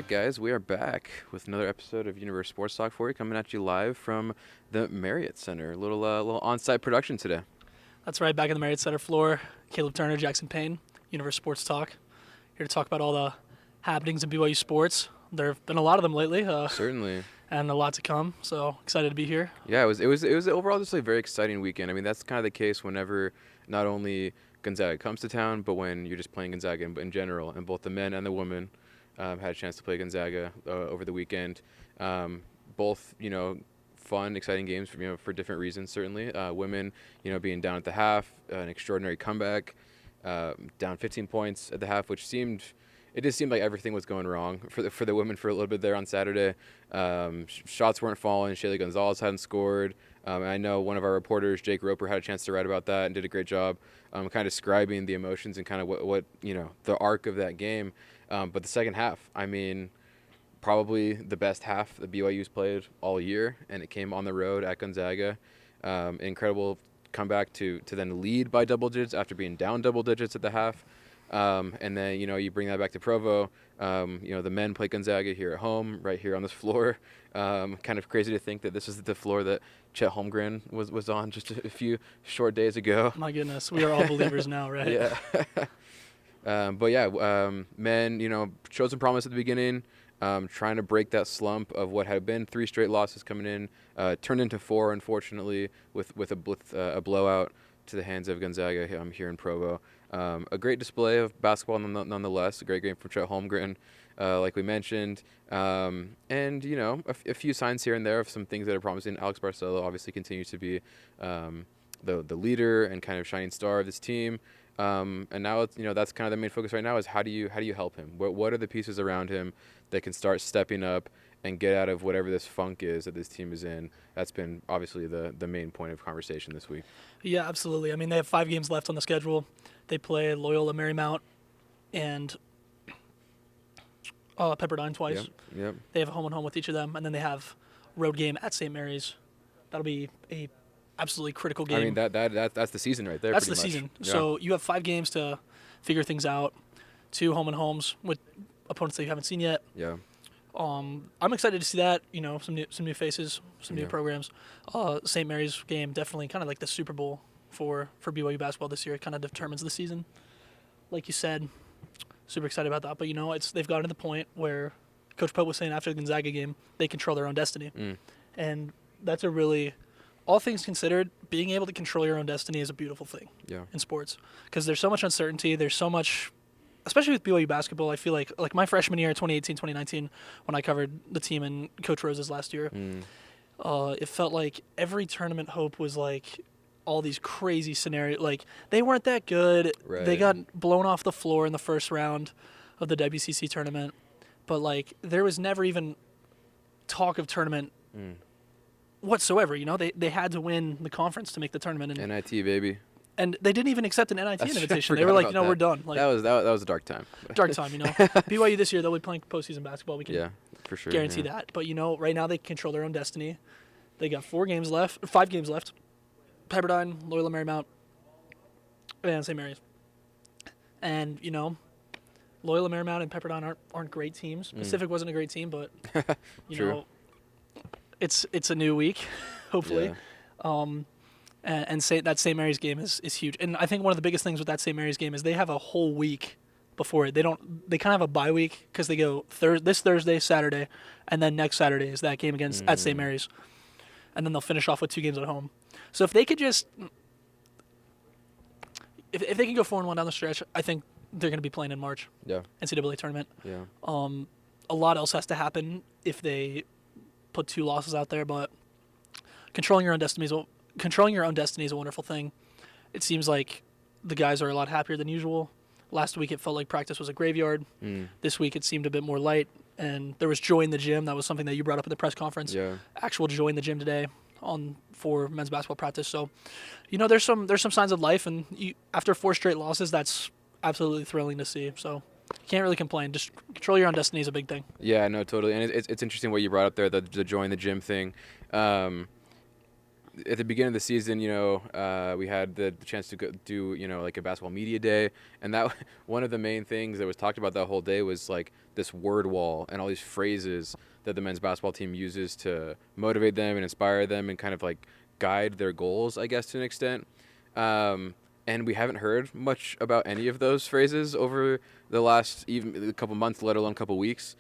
right, guys, we are back with another episode of Universe Sports Talk for you, coming at you live from the Marriott Center. Little on-site production today. That's right, back in the Marriott Center floor. Caleb Turner, Jackson Payne, Universe Sports Talk. Here to talk about all the happenings in BYU sports. There have been a lot of them lately. Certainly. And a lot to come, so excited to be here. Yeah, it was overall just a very exciting weekend. I mean, that's kind of the case whenever not only Gonzaga comes to town, but when you're just playing Gonzaga in general, and both the men and the women had a chance to play Gonzaga over the weekend. Both, fun, exciting games for different reasons. Certainly, women, being down at the half, an extraordinary comeback, down 15 points at the half, which seemed like everything was going wrong for the women for a little bit there on Saturday. Shots weren't falling. Shaylee Gonzalez hadn't scored. And I know one of our reporters, Jake Roper, had a chance to write about that and did a great job kind of describing the emotions and kind of what the arc of that game. But the second half, I mean, probably the best half the BYU's played all year, and it came on the road at Gonzaga. Incredible comeback to then lead by double digits after being down double digits at the half. And then, you bring that back to Provo. The men play Gonzaga here at home, right here on this floor. Kind of crazy to think that this is the floor that Chet Holmgren was on just a few short days ago. My goodness, we are all believers now, right? Yeah. Men, showed some promise at the beginning, trying to break that slump of what had been 3 straight losses coming in, turned into 4, unfortunately, with a blowout to the hands of Gonzaga here in Provo. A great display of basketball nonetheless, a great game from Chet Holmgren, like we mentioned. And, a few signs here and there of some things that are promising. Alex Barcelo obviously continues to be the leader and kind of shining star of this team. And now it's, that's kind of the main focus right now is how do you help him? What are the pieces around him that can start stepping up and get out of whatever this funk is that this team is in? That's been obviously the main point of conversation this week. Yeah, absolutely. I mean, they have 5 games left on the schedule. They play Loyola Marymount and Pepperdine twice. Yep. They have a home and home with each of them, and then they have road game at St. Mary's. That'll be a absolutely critical game. I mean, that's the season right there. That's the pretty much. season. Yeah. So you have 5 games to figure things out. 2 home and homes with opponents that you haven't seen yet. Yeah. I'm excited to see that. Some new faces, some new programs. St. Mary's game definitely kind of like the Super Bowl for BYU basketball this year. It kind of determines the season. Like you said, super excited about that. But they've gotten to the point where Coach Pope was saying after the Gonzaga game, they control their own destiny, and that's a really, all things considered, being able to control your own destiny is a beautiful thing in sports because there's so much uncertainty. There's so much. Especially with BYU basketball, I feel like my freshman year, 2018, 2019, when I covered the team in Coach Rose's last year, it felt like every tournament hope was like all these crazy scenarios. Like, they weren't that good. Right. They got blown off the floor in the first round of the WCC tournament. But, like, there was never even talk of tournament whatsoever. They had to win the conference to make the tournament. And NIT, baby. And they didn't even accept an NIT invitation. They forgot were like, about that. we're done. Like, That was a dark time. dark time, BYU this year, they'll be playing postseason basketball. We can for sure. guarantee that. But, right now they control their own destiny. They got 5 games left. Pepperdine, Loyola Marymount, and St. Mary's. And, Loyola Marymount and Pepperdine aren't great teams. Pacific wasn't a great team, but, True. it's a new week, hopefully. Yeah. And that St. Mary's game is huge. And I think one of the biggest things with that St. Mary's game is they have a whole week before it. They kind of have a bye week because they go this Thursday, Saturday, and then next Saturday is that game against at St. Mary's. And then they'll finish off with 2 games at home. So if they could just if they can go 4-1 down the stretch, I think they're going to be playing in March. Yeah. NCAA tournament. Yeah. A lot else has to happen if they put 2 losses out there, but controlling your own destiny is a wonderful thing. It seems like the guys are a lot happier than usual. Last week it felt like practice was a graveyard. This week it seemed a bit more light, and there was joy in the gym. That was something that you brought up at the press conference. Yeah. Actual joy in the gym today for men's basketball practice. So, there's some signs of life, and after 4 straight losses, that's absolutely thrilling to see. So you can't really complain. Just control your own destiny is a big thing. Yeah, no, totally. And it's interesting what you brought up there, the joy in the gym thing. at the beginning of the season, we had the chance to go do, like a basketball media day, and that one of the main things that was talked about that whole day was like this word wall and all these phrases that the men's basketball team uses to motivate them and inspire them and kind of like guide their goals, I guess, to an extent. And we haven't heard much about any of those phrases over the last even a couple months, let alone a couple weeks.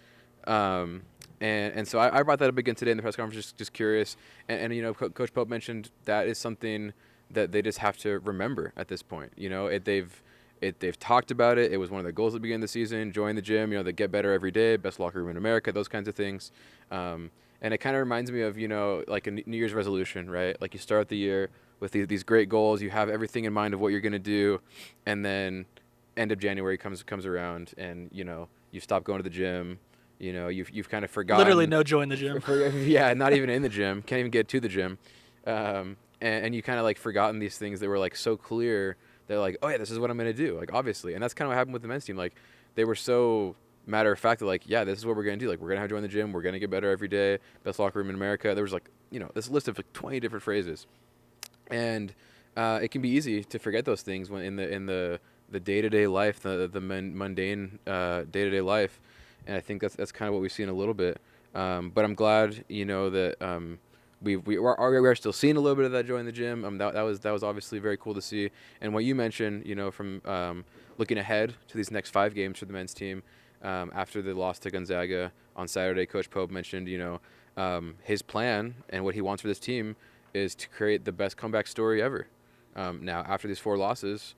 And so I brought that up again today in the press conference, just curious. And Coach Pope mentioned that is something that they just have to remember at this point. They've talked about it. It was one of their goals at the beginning of the season. Join the gym. They get better every day. Best locker room in America. Those kinds of things. And it kind of reminds me of like a New Year's resolution, right? Like you start the year with these great goals. You have everything in mind of what you're gonna do, and then end of January comes around, and you stop going to the gym. You've kind of forgotten. Literally no joy in the gym. Yeah, not even in the gym. Can't even get to the gym. And you kind of like forgotten these things that were like so clear. They're like, oh yeah, this is what I'm gonna do. Like obviously, and that's kind of what happened with the men's team. Like they were so matter of fact that like, yeah, this is what we're gonna do. Like we're gonna have to join the gym. We're gonna get better every day. Best locker room in America. There was like this list of like 20 different phrases, and it can be easy to forget those things when in the day-to-day life, the mundane day-to-day life. And I think that's kind of what we've seen a little bit. But I'm glad, that we are still seeing a little bit of that joy in the gym. That was obviously very cool to see. And what you mentioned, from looking ahead to these next 5 games for the men's team, after the loss to Gonzaga on Saturday, Coach Pope mentioned, his plan and what he wants for this team is to create the best comeback story ever. Now, after these 4 losses,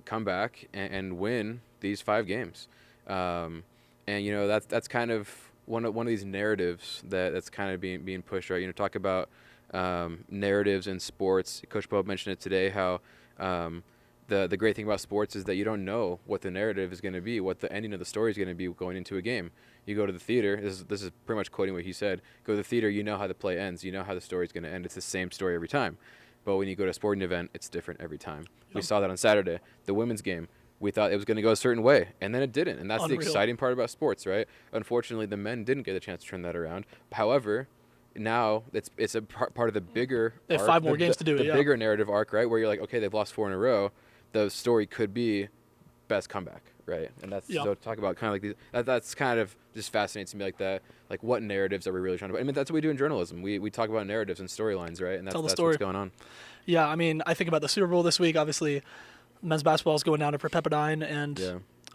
come back and win these 5 games. And that's kind of one of these narratives that's kind of being pushed, right? Talk about narratives in sports. Coach Pope mentioned it today, how the great thing about sports is that you don't know what the narrative is going to be, what the ending of the story is going to be going into a game. You go to the theater. This is pretty much quoting what he said. Go to the theater. You know how the play ends. You know how the story is going to end. It's the same story every time. But when you go to a sporting event, it's different every time. Yep. We saw that on Saturday, the women's game. We thought it was going to go a certain way, and then it didn't. And that's Unreal. The exciting part about sports, right? Unfortunately, the men didn't get a chance to turn that around. However, now it's a part of the bigger They have arc, 5 more games to do it, the bigger narrative arc, right? Where you're like, okay, they've lost 4 in a row. The story could be best comeback, right? And that's so talk about kind of like these. That's kind of just fascinates me like that. Like what narratives are we really trying to? I mean, that's what we do in journalism. We talk about narratives and storylines, right? And that's what's going on. Yeah, I mean, I think about the Super Bowl this week. Obviously, men's basketball is going down to Pepperdine and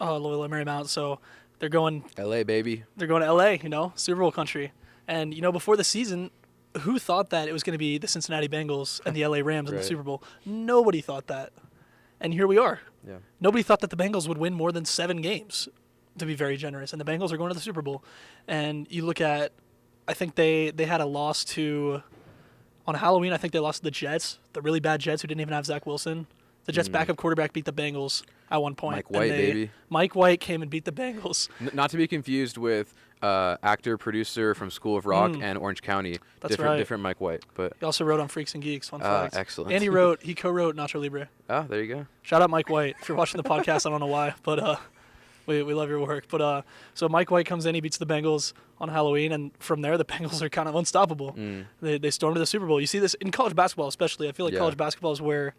Loyola Marymount, so they're going LA, baby. They're going to LA, Super Bowl country. And before the season, who thought that it was going to be the Cincinnati Bengals and the LA Rams in the Super Bowl? Nobody thought that. And here we are. Yeah. Nobody thought that the Bengals would win more than 7 games, to be very generous. And the Bengals are going to the Super Bowl. And you look at, I think they had a loss to, on Halloween, I think they lost to the Jets, the really bad Jets who didn't even have Zach Wilson. The Jets' backup quarterback beat the Bengals at one point. Mike White, baby. Mike White came and beat the Bengals. Not to be confused with actor, producer from School of Rock and Orange County. That's different Mike White. But he also wrote on Freaks and Geeks. Fun fact. Excellent. And he co-wrote Nacho Libre. Oh, there you go. Shout out Mike White. If you're watching the podcast, I don't know why, but we love your work. But so Mike White comes in, he beats the Bengals on Halloween, and from there the Bengals are kind of unstoppable. They storm to the Super Bowl. You see this in college basketball, especially. I feel like college basketball is where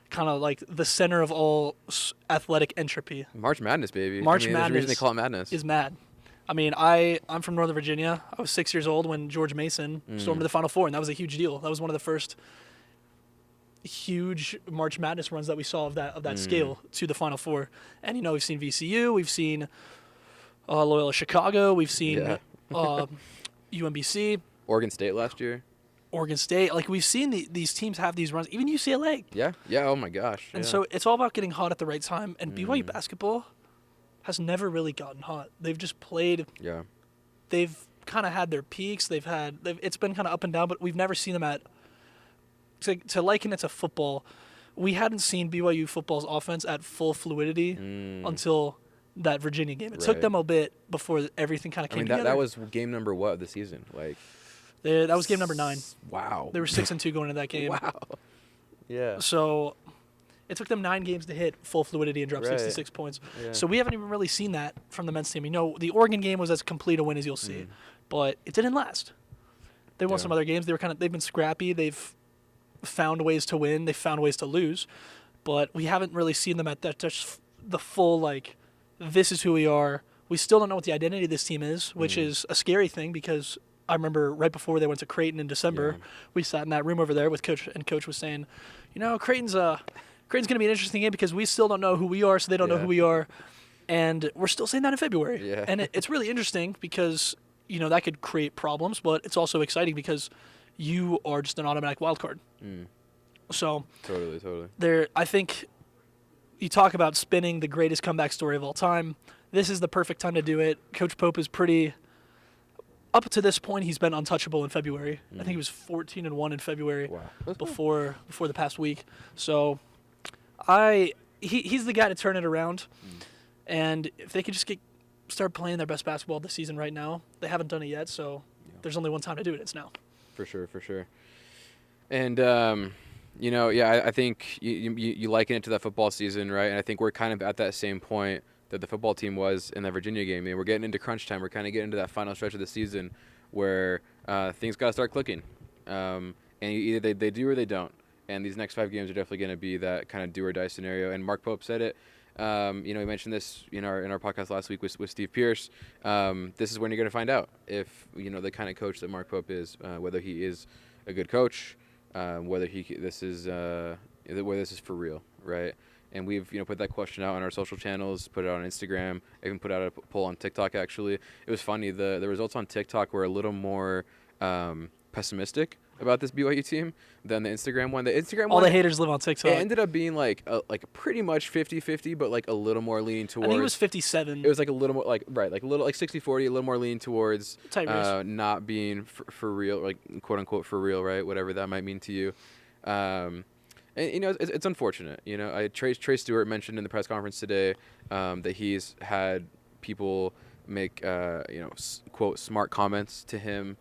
kind of like the center of all athletic entropy. March Madness, baby. Madness. There's a reason they call it Madness. Is mad. I mean, I'm from Northern Virginia. I was 6 years old when George Mason stormed to the Final Four, and that was a huge deal. That was one of the first huge March Madness runs that we saw of that scale to the Final Four. And we've seen VCU, we've seen Loyola Chicago, we've seen UMBC, Oregon State last year. Oregon State. Like, we've seen these teams have these runs, even UCLA. Yeah. Oh my gosh. And so it's all about getting hot at the right time. And BYU basketball has never really gotten hot. They've just played. Yeah. They've kind of had their peaks. It's been kind of up and down, but we've never seen them at. To liken it to football, we hadn't seen BYU football's offense at full fluidity until that Virginia game. It took them a bit before everything kind of came together. That was game number what of the season? Like. That was game number 9. Wow. They were 6-2 going into that game. Wow. Yeah. So it took them 9 games to hit full fluidity and drop 66 points. Yeah. So we haven't even really seen that from the men's team. The Oregon game was as complete a win as you'll see, but it didn't last. They won some other games. They've been scrappy. They've found ways to win. They found ways to lose, but we haven't really seen them at that just the full like. This is who we are. We still don't know what the identity of this team is, which is a scary thing because I remember right before they went to Creighton in December, we sat in that room over there with Coach, and Coach was saying, Creighton's going to be an interesting game because we still don't know who we are, so they don't know who we are. And we're still saying that in February. Yeah. And it's really interesting because, that could create problems, but it's also exciting because you are just an automatic wild card. So totally. I think you talk about spinning the greatest comeback story of all time. This is the perfect time to do it. Coach Pope is pretty up to this point. He's been untouchable in February. I think he was 14-1 in February. Wow. before the past week. So he's the guy to turn it around. And if they could just start playing their best basketball this season right now, they haven't done it yet. So there's only one time to do it. It's now. For sure. And I think you liken it to that football season, right? And I think we're kind of at that same point that the football team was in that Virginia game. And we're getting into crunch time. We're kind of getting into that final stretch of the season where things got to start clicking. And either they do or they don't. And these next 5 games are definitely going to be that kind of do or die scenario. And Mark Pope said it. We mentioned this in our podcast last week with Steve Pierce. This is when you're going to find out if the kind of coach that Mark Pope is, whether he is a good coach, whether this is for real, right? And we've put that question out on our social channels, put it on Instagram, even put out a poll on TikTok. Actually, it was funny. The results on TikTok were a little more pessimistic about this BYU team than the Instagram one. The Instagram all one, the haters live on TikTok. It ended up being like pretty much 50-50, but like a little more leaning towards. I think it was 57. It was like a little more like a little like 60-40, a little more leaning towards not being for real, like quote unquote for real, right? Whatever that might mean to you. And it's unfortunate. Trey Stewart mentioned in the press conference today that he's had people make quote smart comments to him,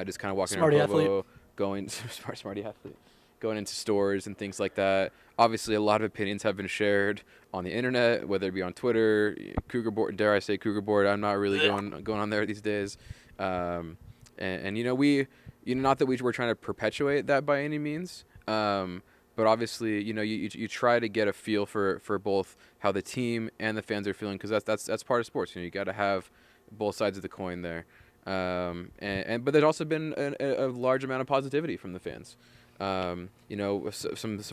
just kind of walking around Provo, going smarty athlete, going into stores and things like that. Obviously, a lot of opinions have been shared on the internet, whether it be on Twitter, Cougar Board. Dare I say Cougar Board? I'm not really going on there these days. And we not that we're trying to perpetuate that by any means. But obviously, you try to get a feel for both how the team and the fans are feeling, because that's part of sports. You got to have both sides of the coin there. But there's also been a large amount of positivity from the fans. Some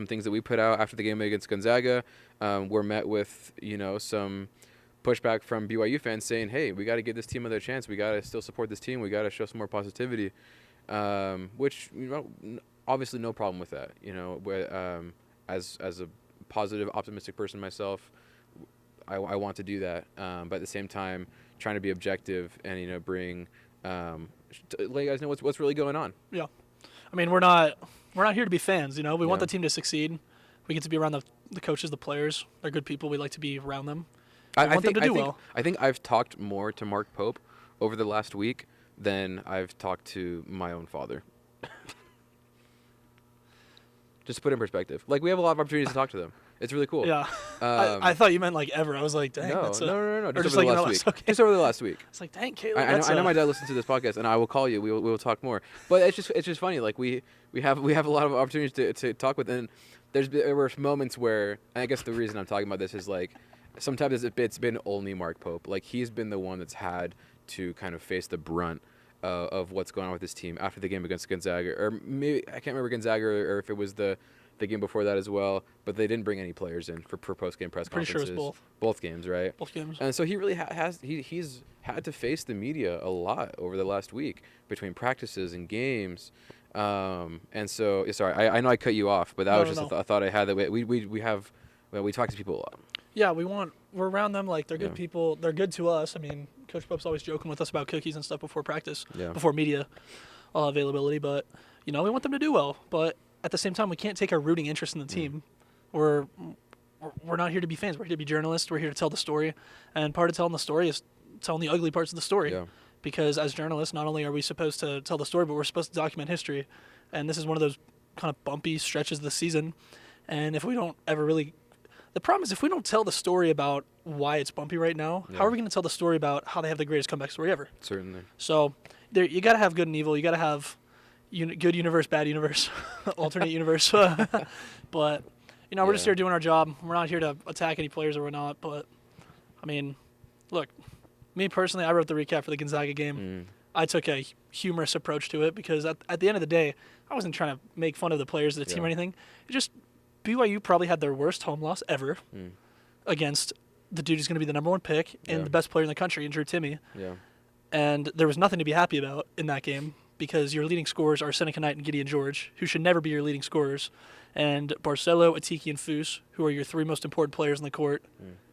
things that we put out after the game against Gonzaga were met with some pushback from BYU fans saying, "Hey, we got to give this team another chance. We got to still support this team. We got to show some more positivity." Which obviously no problem with that. As a positive, optimistic person myself, I want to do that. But at the same time, trying to be objective and bring let you guys know what's really going on. Yeah, I mean we're not here to be fans. We want the team to succeed. We get to be around the coaches, the players. They're good people. We like to be around them. We want them to do well. I think I've talked more to Mark Pope over the last week than I've talked to my own father. Just to put it in perspective, like we have a lot of opportunities to talk to them. It's really cool. Yeah. I thought you meant like ever. I was like, dang. No. Just over the last week. Okay. Just over the last week. It's like, dang, Caleb. I know my dad listens to this podcast, and I will call you. We will talk more. But it's just funny. Like we have a lot of opportunities to talk with, and there were moments where, and I guess the reason I'm talking about this is like sometimes it's been only Mark Pope. Like he's been the one that's had to kind of face the brunt of what's going on with this team after the game against Gonzaga, or maybe I can't remember Gonzaga or if it was the game before that as well, but they didn't bring any players in for post-game press conferences. Pretty sure it was both games, right? Both games. And so he really he's had to face the media a lot over the last week between practices and games. And so sorry, I know I cut you off, but that was just a thought I had that we talk to people a lot. Yeah, we're around them like they're good people. They're good to us. I mean, Coach Pope's always joking with us about cookies and stuff before practice, before media availability. But we want them to do well. But at the same time, we can't take our rooting interest in the team. We're not here to be fans. We're here to be journalists. We're here to tell the story, and part of telling the story is telling the ugly parts of the story. Yeah. Because as journalists, not only are we supposed to tell the story, but we're supposed to document history. And this is one of those kind of bumpy stretches of the season. And if we don't ever really... The problem is if we don't tell the story about why it's bumpy right now, how are we going to tell the story about how they have the greatest comeback story ever? Certainly. So you got to have good and evil. You got to have good universe, bad universe, alternate universe. But we're just here doing our job. We're not here to attack any players or whatnot. But I mean, look, me personally, I wrote the recap for the Gonzaga game. I took a humorous approach to it because at the end of the day, I wasn't trying to make fun of the players of the team or anything. It just BYU probably had their worst home loss ever against the dude who's going to be the number one pick and the best player in the country, in Drew Timme. Yeah. And there was nothing to be happy about in that game because your leading scorers are Seneca Knight and Gideon George, who should never be your leading scorers, and Barcelo, Atiki, and Foose, who are your three most important players in the court,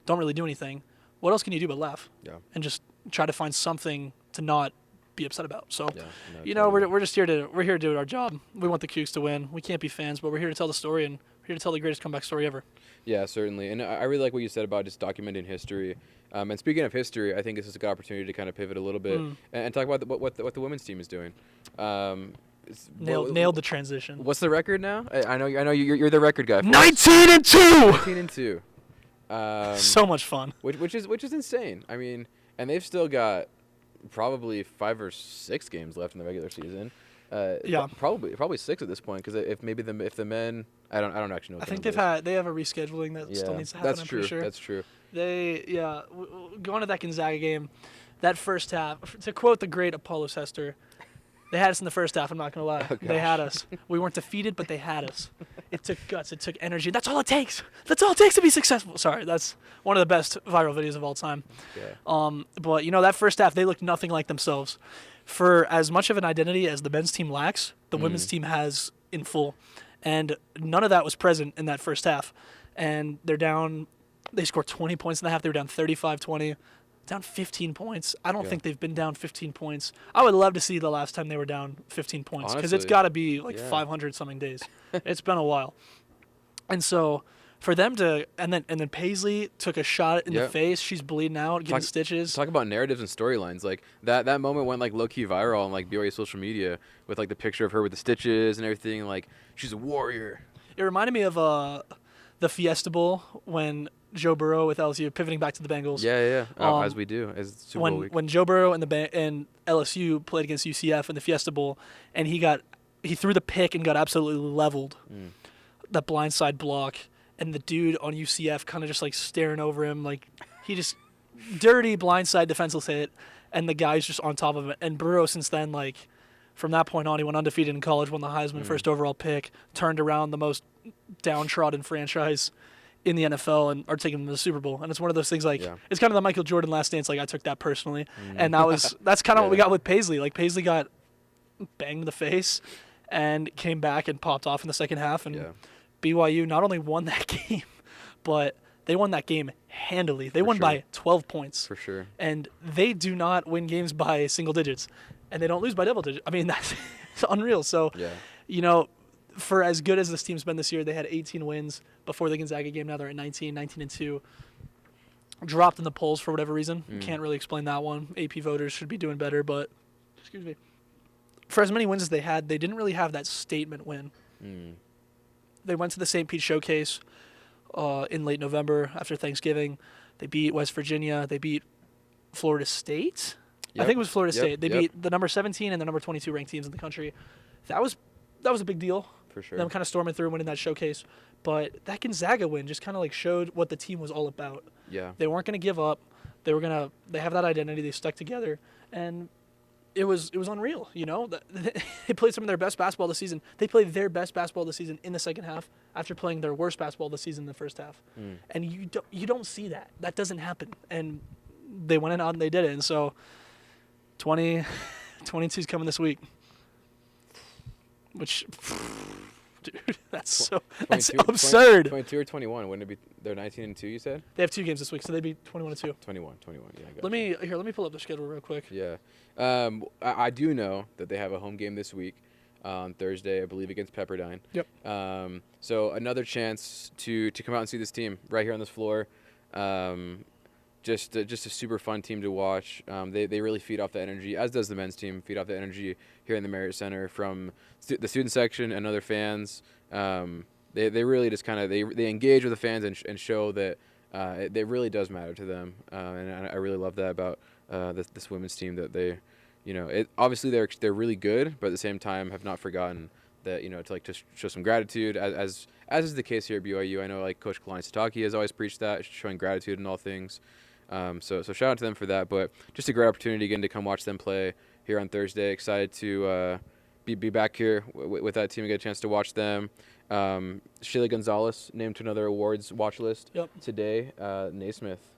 don't really do anything. What else can you do but laugh? Yeah. And just try to find something to not be upset about. So, totally. we're just here to do our job. We want the Cougs to win. We can't be fans, but we're here to tell the story, and we're here to tell the greatest comeback story ever. Yeah, certainly. And I really like what you said about just documenting history. And speaking of history, I think this is a good opportunity to kind of pivot a little bit and talk about what the women's team is doing. Nailed the transition. What's the record now? I know you're the record guy. 19-2. 19-2. So much fun. Which is insane. I mean, and they've still got probably 5 or 6 games left in the regular season. Probably 6 at this point because if the men, I don't actually know. I think they have a rescheduling that still needs to happen. That's true. Pretty sure. That's true. Going to that Gonzaga game, that first half. To quote the great Apollos Hester, they had us in the first half. I'm not gonna lie, they had us. We weren't defeated, but they had us. It took guts. It took energy. That's all it takes. That's all it takes to be successful. Sorry, that's one of the best viral videos of all time. Yeah. But that first half, they looked nothing like themselves. For as much of an identity as the men's team lacks, the women's team has in full. And none of that was present in that first half. And they're down. They scored 20 points in the half. They were down 35-20, down 15 points. I don't think they've been down 15 points. I would love to see the last time they were down 15 points because it's got to be 500-something days. It's been a while. And so for them to – and then Paisley took a shot in the face. She's bleeding out, getting stitches. Talk about narratives and storylines. Like that moment went low-key viral on BYU social media with the picture of her with the stitches and everything. She's a warrior. It reminded me of the Fiesta Bowl when Joe Burrow with LSU, pivoting back to the Bengals. Yeah. As we do, as Super Bowl week. When Joe Burrow and LSU played against UCF in the Fiesta Bowl, and he threw the pick and got absolutely leveled. That blindside block, and the dude on UCF kind of just staring over him, he just dirty blindside defenseless hit, and the guy's just on top of it. And Burrow since then, from that point on, he went undefeated in college, won the Heisman first overall pick, turned around the most downtrodden franchise in the NFL and are taking them to the Super Bowl. And it's one of those things it's kind of the Michael Jordan Last Dance. I took that personally. And that's kind of what we got with Paisley. Paisley got banged in the face and came back and popped off in the second half. And BYU not only won that game, but they won that game handily. They won by 12 points. For sure. And they do not win games by single digits. And they don't lose by double digits. I mean, that's it's unreal. So, for as good as this team's been this year, they had 18 wins before the Gonzaga game. Now they're at 19-2. Dropped in the polls for whatever reason. Can't really explain that one. AP voters should be doing better, but excuse me. For as many wins as they had, they didn't really have that statement win. They went to the St. Pete Showcase in late November after Thanksgiving. They beat West Virginia. They beat Florida State. I think it was Florida State. They beat the number 17 and the number 22 ranked teams in the country. That was a big deal. For sure. Them kind of storming through and winning that showcase. But that Gonzaga win just kind of showed what the team was all about. Yeah. They weren't going to give up. They have that identity. They stuck together. And it was unreal, They played some of their best basketball this season. They played their best basketball this season in the second half after playing their worst basketball this season in the first half. And you don't see that. That doesn't happen. And they went out and they did it. And so 22's coming this week. Which, dude, that's absurd. 22 or 21? Wouldn't it be? They're 19-2. You said they have 2 games this week, so they'd be 21-2. 21. Yeah. Let me pull up the schedule real quick. Yeah, I do know that they have a home game this week on Thursday, I believe, against Pepperdine. Yep. So another chance to come out and see this team right here on this floor. Just a super fun team to watch. They really feed off the energy, as does the men's team, feed off the energy here in the Marriott Center from the student section and other fans. They really just kind of they engage with the fans and show that it really does matter to them. And I really love that about this women's team, that Obviously they're really good, but at the same time have not forgotten that to like just show some gratitude as is the case here at BYU. I know like Coach Kalani Sataki has always preached that, showing gratitude in all things. So shout out to them for that. But just a great opportunity again to come watch them play here on Thursday. Excited to be back here with that team and get a chance to watch them. Shaylee Gonzalez named to another awards watch list today. Naismith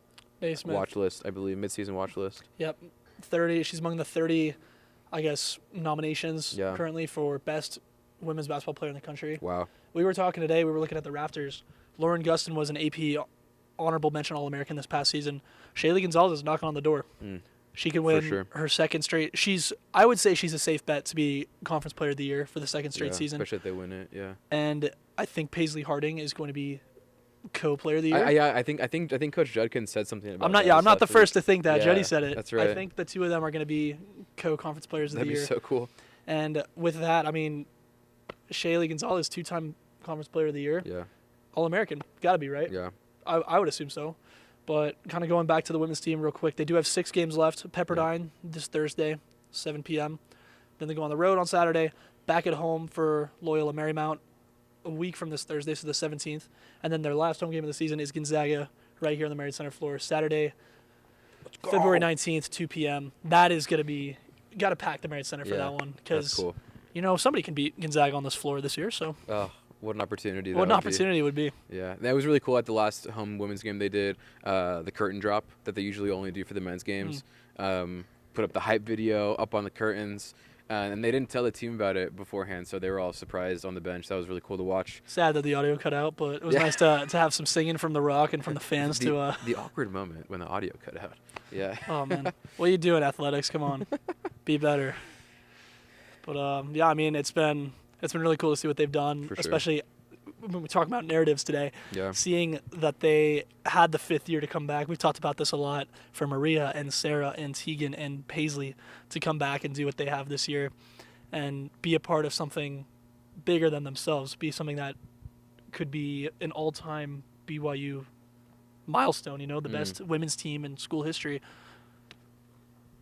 watch list, I believe, midseason watch list. Yep, 30. She's among the 30, I guess, nominations currently for best women's basketball player in the country. Wow. We were talking today. We were looking at the rafters. Lauren Gustin was an AP honorable mention All-American this past season. Shaylee Gonzalez is knocking on the door. She could win her second straight. I would say she's a safe bet to be Conference Player of the Year for the second straight season. Especially if they win it, yeah. And I think Paisley Harding is going to be co-player of the year. I think Coach Judkins said something about I'm not the first to think that. Yeah, Juddy said it. That's right. I think the two of them are going to be co-Conference Players of the Year. That'd be so cool. And with that, I mean, Shaylee Gonzalez, 2-time Conference Player of the Year. Yeah. All-American. Got to be, right? Yeah. I would assume so. But kind of going back to the women's team real quick, they do have 6 games left. Pepperdine this Thursday, 7 p.m. Then they go on the road on Saturday, back at home for Loyola Marymount a week from this Thursday, so the 17th. And then their last home game of the season is Gonzaga right here on the Marriott Center floor, Saturday, February 19th, 2 p.m. That is going to be – got to pack the Marriott Center for that one because, cool. Somebody can beat Gonzaga on this floor this year. So. Oh, what an opportunity it would be. Yeah, that was really cool at the last home women's game they did, the curtain drop that they usually only do for the men's games. Put up the hype video up on the curtains, and they didn't tell the team about it beforehand, so they were all surprised on the bench. That was really cool to watch. Sad that the audio cut out, but it was nice to have some singing from The Rock and from the fans. The awkward moment when the audio cut out. Yeah. Oh, man. What are you doing, athletics? Come on. Be better. But, I mean, it's been really cool to see what they've done, especially when we talk about narratives today. Yeah. Seeing that they had the 5th year to come back. We've talked about this a lot for Maria and Sarah and Tegan and Paisley to come back and do what they have this year and be a part of something bigger than themselves, be something that could be an all-time BYU milestone, the best women's team in school history.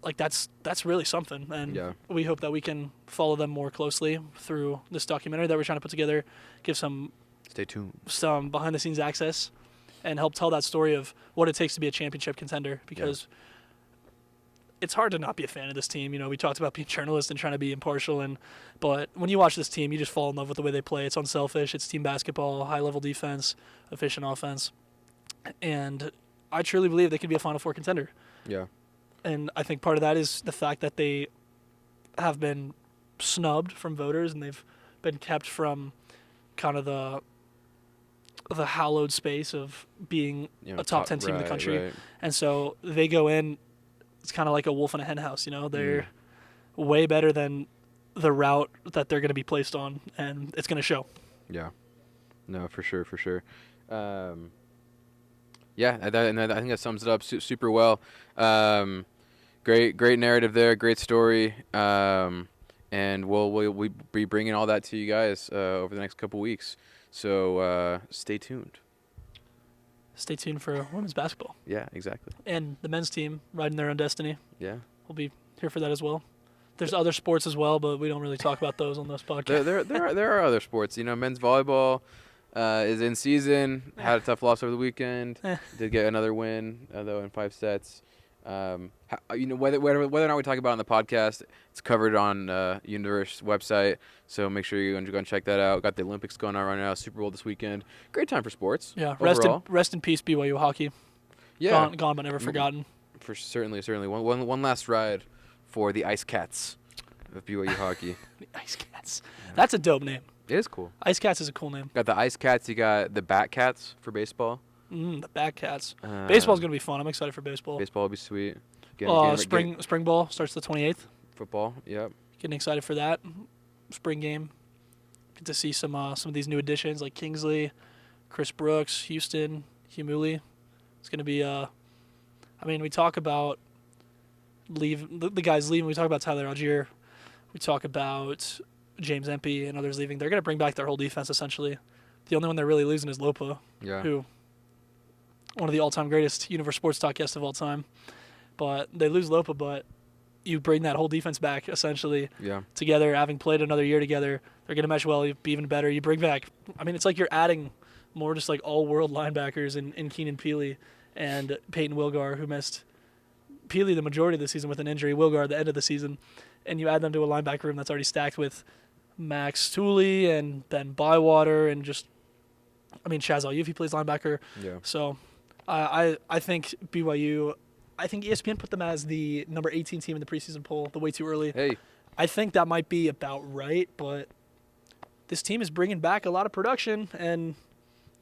Like that's really something, and we hope that we can follow them more closely through this documentary that we're trying to put together, give some behind the scenes access, and help tell that story of what it takes to be a championship contender. Because it's hard to not be a fan of this team. We talked about being journalists and trying to be impartial, but when you watch this team, you just fall in love with the way they play. It's unselfish. It's team basketball, high level defense, efficient offense, and I truly believe they could be a Final Four contender. Yeah. And I think part of that is the fact that they have been snubbed from voters and they've been kept from kind of the hallowed space of being a top 10 team in the country. Right. And so they go in, it's kind of like a wolf in a hen house, They're way better than the route that they're going to be placed on, and it's going to show. Yeah. No, for sure. Yeah, I think that sums it up super well. Great narrative there, great story, and we'll be bringing all that to you guys over the next couple weeks. So stay tuned. Stay tuned for women's basketball. Yeah, exactly. And the men's team riding their own destiny. Yeah, we'll be here for that as well. There's other sports as well, but we don't really talk about those on this podcast. There are other sports. Men's volleyball. Is in season. Had a tough loss over the weekend. Did get another win though in 5 sets. Whether or not we talk about it on the podcast, it's covered on Universe website. So make sure you go and check that out. Got the Olympics going on right now. Super Bowl this weekend. Great time for sports. Yeah. Overall. Rest in peace, BYU hockey. Yeah. Gone but never forgotten. For certainly. One last ride for the Ice Cats of BYU hockey. The Ice Cats. That's a dope name. It is cool. Ice Cats is a cool name. Got the Ice Cats. You got the Bat Cats for baseball. The Bat Cats. Baseball's going to be fun. I'm excited for baseball. Baseball will be sweet. Spring ball starts the 28th. Football, yep. Getting excited for that. Spring game. Get to see some of these new additions like Kingsley, Chris Brooks, Houston, Hugh Mooley. It's going to be we talk about the guys leaving. We talk about Tyler Algier. We talk about James Empey and others leaving. They're going to bring back their whole defense, essentially. The only one they're really losing is Lopa, who one of the all-time greatest Universe Sports Talk guests of all time. But they lose Lopa, but you bring that whole defense back essentially Yeah. together, having played another year together. They're going to mesh well, be even better. You bring back, I mean, it's like you're adding more just like all-world linebackers in Keenan Peely and Peyton Wilgar, who missed Peely the majority of the season with an injury, Wilgar at the end of the season, and you add them to a linebacker room that's already stacked with Max Tooley and Ben Bywater and just, I mean, Chaz Aluf, he plays linebacker. Yeah. So I think BYU, I think ESPN put them as the number 18 team in the preseason poll, the way too early. Hey. I think that might be about right, but this team is bringing back a lot of production, and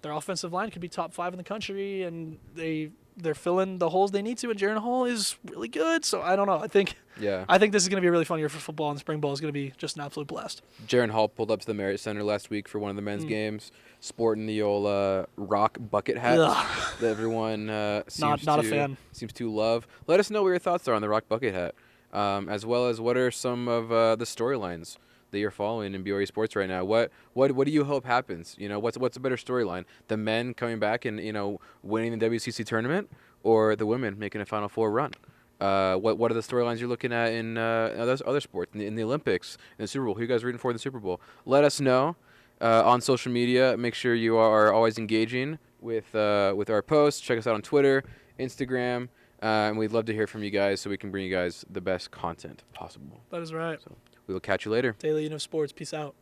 their offensive line could be top 5 in the country, and they're filling the holes they need to, and Jaron Hall is really good. So I don't know. I think this is going to be a really fun year for football, and spring ball is going to be just an absolute blast. Jaron Hall pulled up to the Marriott Center last week for one of the men's games, sporting the old rock bucket hat that everyone seems to love. Let us know what your thoughts are on the rock bucket hat, as well as what are some of the storylines that you're following in BYU sports right now. What do you hope happens? You know, what's a better storyline? The men coming back and winning the WCC tournament, or the women making a Final Four run? What are the storylines you're looking at in other sports, in the Olympics, in the Super Bowl? Who are you guys rooting for in the Super Bowl? Let us know on social media. Make sure you are always engaging with our posts. Check us out on Twitter, Instagram, and we'd love to hear from you guys so we can bring you guys the best content possible. That is right. So we will catch you later. Daily Sports. Peace out.